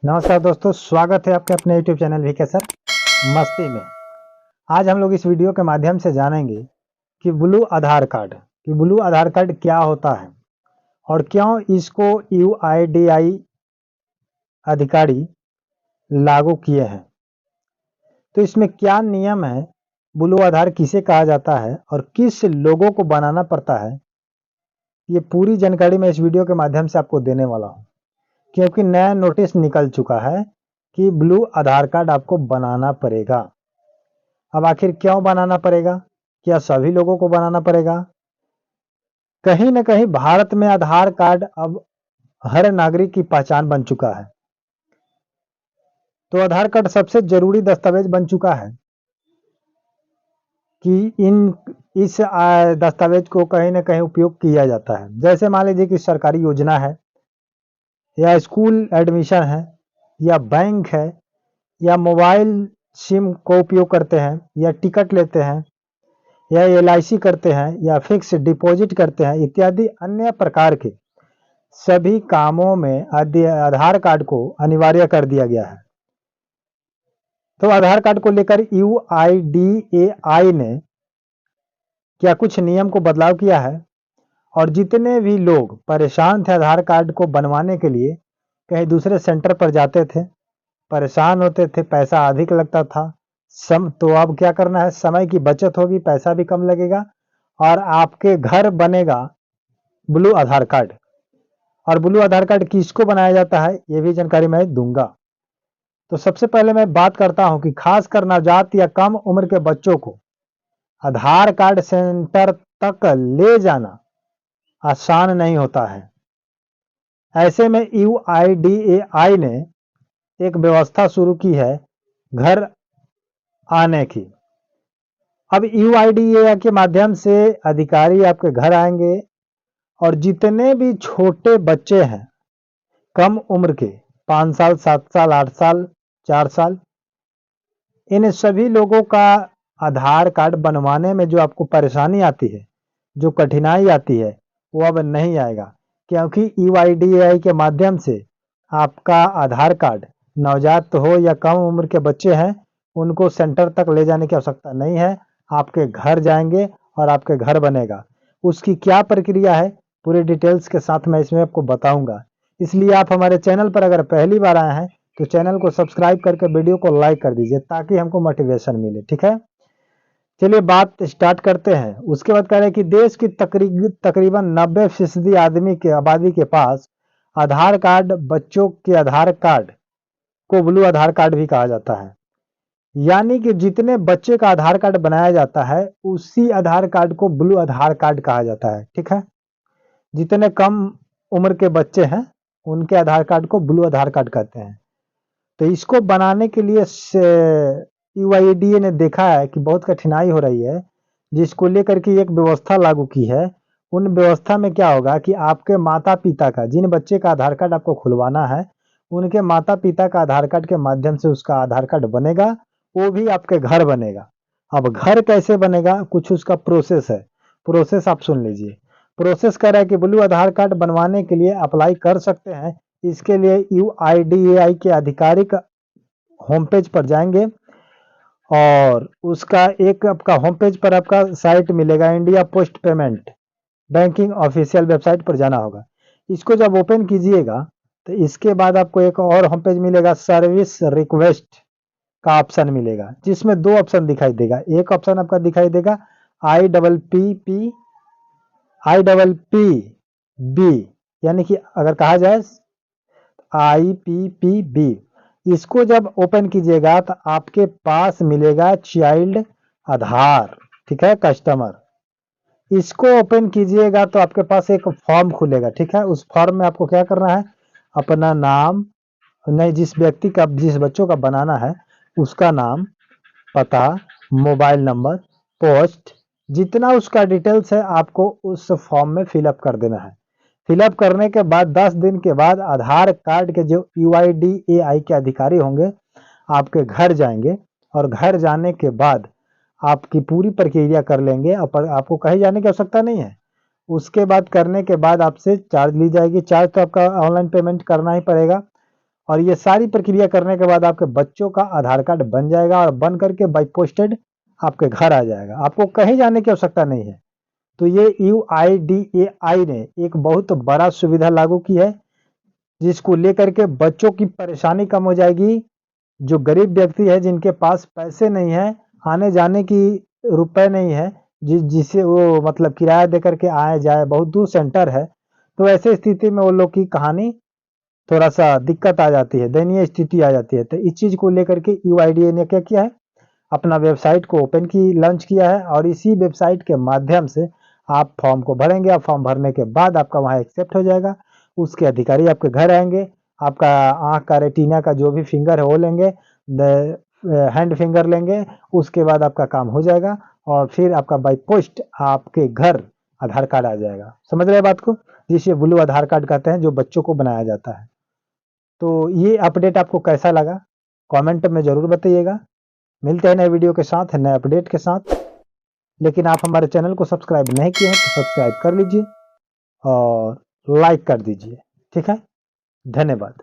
नमस्कार दोस्तों, स्वागत है आपके अपने YouTube चैनल वीके सर मस्ती में। आज हम लोग इस वीडियो के माध्यम से जानेंगे कि ब्लू आधार कार्ड क्या होता है और क्यों इसको यूआईडीआई अधिकारी लागू किए हैं। तो इसमें क्या नियम है, ब्लू आधार किसे कहा जाता है और किस लोगों को बनाना पड़ता है, ये पूरी जानकारी मैं इस वीडियो के माध्यम से आपको देने वाला हूँ। क्योंकि नया नोटिस निकल चुका है कि ब्लू आधार कार्ड आपको बनाना पड़ेगा। अब आखिर क्यों बनाना पड़ेगा? क्या सभी लोगों को बनाना पड़ेगा? कहीं न कहीं भारत में आधार कार्ड अब हर नागरिक की पहचान बन चुका है। तो आधार कार्ड सबसे जरूरी दस्तावेज बन चुका है कि इस दस्तावेज को कहीं न कहीं उपयोग किया जाता है। जैसे मान लीजिए कि सरकारी योजना है या स्कूल एडमिशन है या बैंक है या मोबाइल सिम को उपयोग करते हैं या टिकट लेते हैं या एलआईसी करते हैं या फिक्स डिपॉजिट करते हैं इत्यादि अन्य प्रकार के सभी कामों में आधार कार्ड को अनिवार्य कर दिया गया है। तो आधार कार्ड को लेकर यूआईडीएआई ने क्या कुछ नियम को बदलाव किया है और जितने भी लोग परेशान थे आधार कार्ड को बनवाने के लिए, कहीं दूसरे सेंटर पर जाते थे, परेशान होते थे, पैसा अधिक लगता था, तो अब क्या करना है, समय की बचत होगी, पैसा भी कम लगेगा और आपके घर बनेगा ब्लू आधार कार्ड। और ब्लू आधार कार्ड किसको बनाया जाता है, ये भी जानकारी मैं दूंगा। तो सबसे पहले मैं बात करता हूं कि खासकर नवजात या कम उम्र के बच्चों को आधार कार्ड सेंटर तक ले जाना आसान नहीं होता है। ऐसे में यूआईडीएआई ने एक व्यवस्था शुरू की है घर आने की। अब यूआईडीएआई के माध्यम से अधिकारी आपके घर आएंगे और जितने भी छोटे बच्चे हैं कम उम्र के, 5 साल, 7 साल, 8 साल, 4 साल, इन सभी लोगों का आधार कार्ड बनवाने में जो आपको परेशानी आती है, जो कठिनाई आती है, वो अब नहीं आएगा। क्योंकि यूआईडीएआई के माध्यम से आपका आधार कार्ड नवजात हो या कम उम्र के बच्चे हैं, उनको सेंटर तक ले जाने की आवश्यकता नहीं है। आपके घर जाएंगे और आपके घर बनेगा। उसकी क्या प्रक्रिया है, पूरी डिटेल्स के साथ मैं इसमें आपको बताऊंगा। इसलिए आप हमारे चैनल पर अगर पहली बार आए हैं तो चैनल को सब्सक्राइब करके वीडियो को लाइक कर दीजिए ताकि हमको मोटिवेशन मिले। ठीक है, चलिए बात स्टार्ट करते हैं। उसके बाद कह रहे हैं कि देश की तकरीबन 90% आदमी के आबादी के पास आधार कार्ड, बच्चों के आधार कार्ड को ब्लू आधार कार्ड भी कहा जाता है। यानी कि जितने बच्चे का आधार कार्ड बनाया जाता है उसी आधार कार्ड को ब्लू आधार कार्ड कहा जाता है। ठीक है, जितने कम उम्र के बच्चे हैं उनके आधार कार्ड को ब्लू आधार कार्ड कहते हैं। तो इसको बनाने के लिए यूआईडीए ने देखा है कि बहुत कठिनाई हो रही है, जिसको लेकर के एक व्यवस्था लागू की है। उन व्यवस्था में क्या होगा कि आपके माता पिता का, जिन बच्चे का आधार कार्ड आपको खुलवाना है, उनके माता पिता का आधार कार्ड के माध्यम से उसका आधार कार्ड बनेगा, वो भी आपके घर बनेगा। अब घर कैसे बनेगा, कुछ उसका प्रोसेस है। प्रोसेस आप सुन लीजिए। प्रोसेस कह रहा है कि ब्लू आधार कार्ड बनवाने के लिए अप्लाई कर सकते हैं। इसके लिए यूआईडीएआई के आधिकारिक होम पेज पर जाएंगे और उसका एक आपका होम पेज पर आपका साइट मिलेगा, India post payment banking official website पर जाना होगा। इसको जब ओपन कीजिएगा तो इसके बाद आपको एक और होम पेज मिलेगा, सर्विस रिक्वेस्ट का ऑप्शन मिलेगा, जिसमें दो ऑप्शन दिखाई देगा। एक ऑप्शन आपका दिखाई देगा IPPB, यानी कि अगर कहा जाए IPPB। इसको जब ओपन कीजिएगा तो आपके पास मिलेगा चाइल्ड आधार। ठीक है, कस्टमर। इसको ओपन कीजिएगा तो आपके पास एक फॉर्म खुलेगा। ठीक है, उस फॉर्म में आपको क्या करना है, अपना नाम, नहीं, जिस व्यक्ति का, जिस बच्चों का बनाना है उसका नाम, पता, मोबाइल नंबर, पोस्ट, जितना उसका डिटेल्स है आपको उस फॉर्म में फिलअप कर देना है। फिलअप करने के बाद 10 दिन के बाद आधार कार्ड के जो यूआईडीएआई के अधिकारी होंगे आपके घर जाएंगे और घर जाने के बाद आपकी पूरी प्रक्रिया कर लेंगे और आपको कहीं जाने की आवश्यकता नहीं है। उसके बाद करने के बाद आपसे चार्ज ली जाएगी। चार्ज तो आपका ऑनलाइन पेमेंट करना ही पड़ेगा और ये सारी प्रक्रिया करने के बाद आपके बच्चों का आधार कार्ड बन जाएगा और बन करके बाई पोस्टेड आपके घर आ जाएगा। आपको कहीं जाने की आवश्यकता नहीं है। तो ये UIDAI ने एक बहुत बड़ा सुविधा लागू की है, जिसको लेकर के बच्चों की परेशानी कम हो जाएगी। जो गरीब व्यक्ति है, जिनके पास पैसे नहीं है, आने जाने की रुपए नहीं है, जिसे वो मतलब किराया दे करके आए जाए, बहुत दूर सेंटर है, तो ऐसे स्थिति में वो लोग की कहानी थोड़ा-सा दिक्कत आ जाती है, दयनीय स्थिति आ जाती है। तो इस चीज़ को लेकर के UIDAI ने क्या किया है, अपना वेबसाइट को ओपन की लॉन्च किया है और इसी वेबसाइट के माध्यम से आप फॉर्म को भरेंगे। आप फॉर्म भरने के बाद आपका वहाँ एक्सेप्ट हो जाएगा। उसके अधिकारी आपके घर आएँगे, आपका आँख का रेटिना का जो भी फिंगर है वो लेंगे, हैंड फिंगर लेंगे, उसके बाद आपका काम हो जाएगा और फिर आपका बाय पोस्ट आपके घर आधार कार्ड आ जाएगा। समझ रहे हैं बात को? जिसे ब्लू आधार कार्ड कहते हैं, जो बच्चों को बनाया जाता है। तो ये अपडेट आपको कैसा लगा? कमेंट में ज़रूर बताइएगा। मिलते हैं नए वीडियो के साथ, नए अपडेट के साथ। लेकिन आप हमारे चैनल को सब्सक्राइब नहीं किए हैं तो सब्सक्राइब कर लीजिए और लाइक कर दीजिए। ठीक है? धन्यवाद।